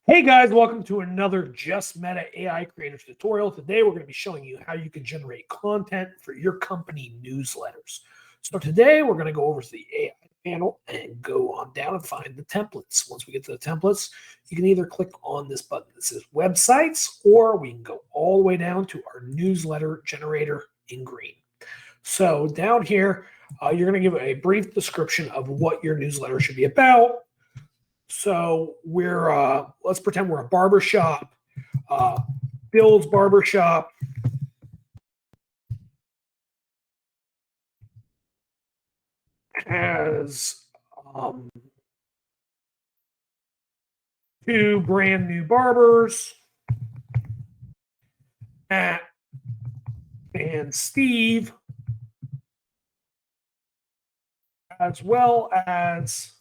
Hey guys, welcome to another Justmeta AI Creator tutorial. Today we're going to be showing you how you can generate content for your company newsletters. So today we're going to go over to the AI panel and go on down and find the templates. Once we get to the templates, you can either click on this button that says websites, or we can go all the way down to our newsletter generator in green. So down here, you're going to give a brief description of what your newsletter should be about. So let's pretend we're a barbershop, Bill's Barbershop. Has two brand new barbers, Matt and Steve, as well as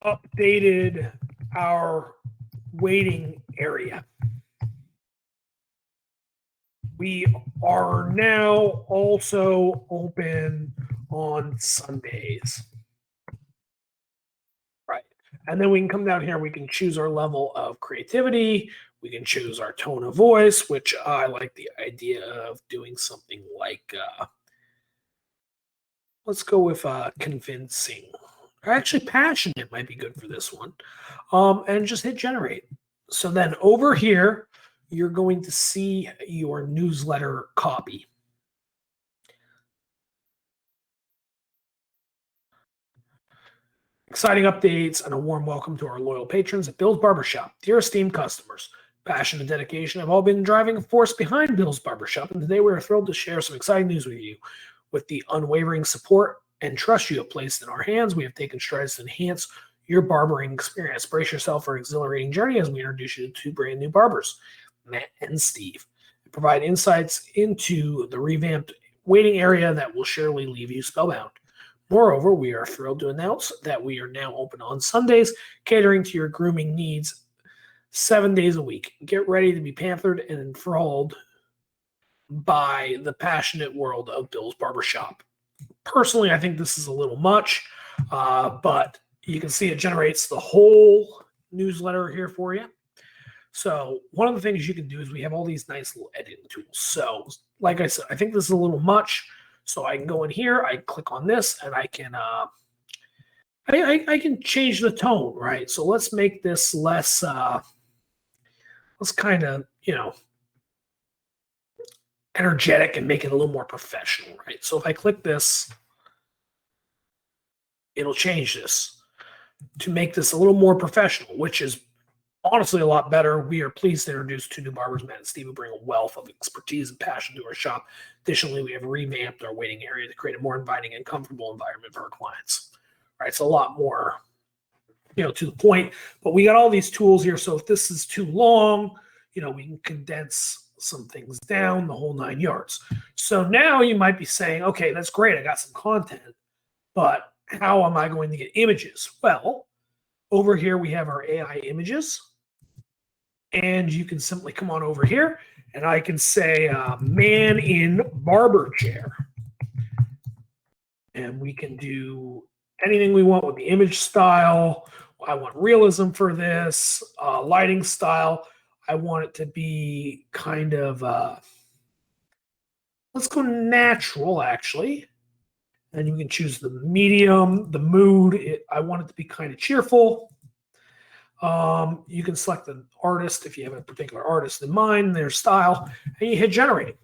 updated our waiting area. We are now also open on Sundays. Right. And then we can come down here, we can choose our level of creativity. We can choose our tone of voice, which I like the idea of doing something like, let's go with convincing. Actually, passionate might be good for this one. And just hit generate. So then over here, you're going to see your newsletter copy. Exciting updates and a warm welcome to our loyal patrons at Bill's Barbershop. Dear esteemed customers, passion and dedication have all been the driving force behind Bill's Barbershop, and today we are thrilled to share some exciting news with you. With the unwavering support and trust you have placed in our hands, we have taken strides to enhance your barbering experience. Brace yourself for an exhilarating journey as we introduce you to two brand new barbers, Matt and Steve, and provide insights into the revamped waiting area that will surely leave you spellbound. Moreover, we are thrilled to announce that we are now open on Sundays, catering to your grooming needs 7 days a week. Get ready to be panthered and enthralled by the passionate world of Bill's Barbershop. Personally, I think this is a little much, but you can see it generates the whole newsletter here for you. So one of the things you can do is we have all these nice little editing tools. So like I said, I think this is a little much. So I can go in here, I click on this, and I can I can change the tone, right? So let's make this less, let's kind of, energetic and make it a little more professional, right? So if I click this, it'll change this to make this a little more professional, which is honestly a lot better. We are pleased to introduce two new barbers, Matt and Steve, who bring a wealth of expertise and passion to our shop. Additionally, we have revamped our waiting area to create a more inviting and comfortable environment for our clients. All right, it's a lot more, to the point. But we got all these tools here, so if this is too long, we can condense some things down, the whole 9 yards. So now you might be saying, okay, that's great, I got some content, but how am I going to get images? Well, over here we have our AI images, and you can simply come on over here, and I can say man in barber chair. And we can do anything we want with the image style. I want realism for this, lighting style. I want it to be kind of, let's go natural, actually. And you can choose the medium, the mood. I want it to be kind of cheerful. You can select an artist if you have a particular artist in mind, their style, and you hit generate.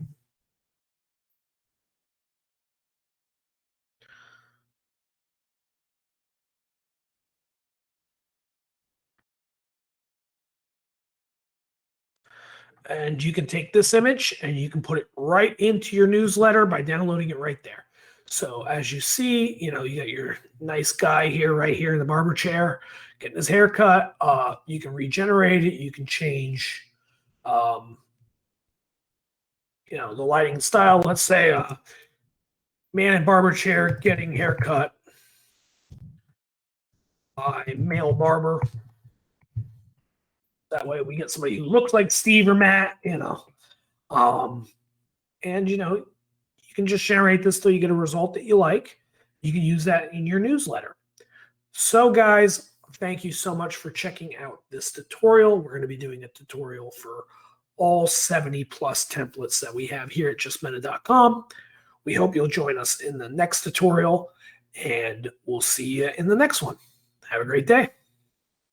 And you can take this image and you can put it right into your newsletter by downloading it right there. So as you see, you got your nice guy here, right here in the barber chair, getting his hair cut. You can regenerate it. You can change, the lighting style. Let's say man in barber chair getting haircut by male barber. That way we get somebody who looks like Steve or Matt, and you can just generate this till you get a result that you like. You can use that in your newsletter. So guys, thank you so much for checking out this tutorial. We're going to be doing a tutorial for all 70 plus templates that we have here at justmeta.com. We hope you'll join us in the next tutorial, and we'll see you in the next one. Have a great day.